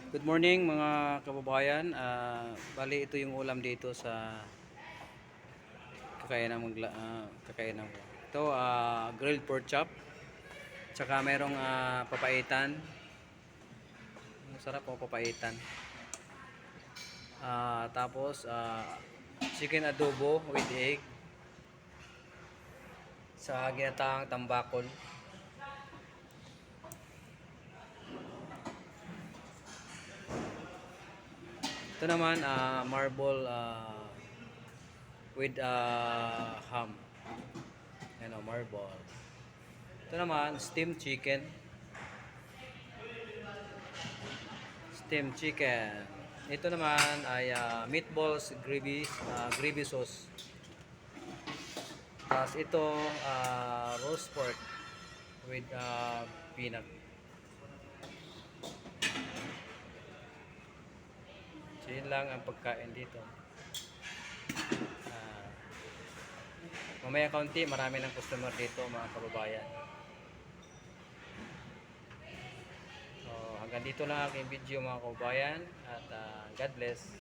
Good morning mga kababayan. Bali ito yung ulam dito sa kakainan ko. Ito grilled pork chop. Tsaka merong papaitan. Masarap po papaitan. Tapos chicken adobo with egg sa ginataang tambakol. Ito naman marble with ham. Ano, marble. Ito naman steamed chicken. Steamed chicken. Ito naman ay meatballs gravy sauce. Tapos ito roast pork with peanut. So yun lang ang pagkain dito. Ah, Mamaya kaunti, marami ng customer dito mga kababayan. So hanggang dito lang aking video mga kababayan at God bless.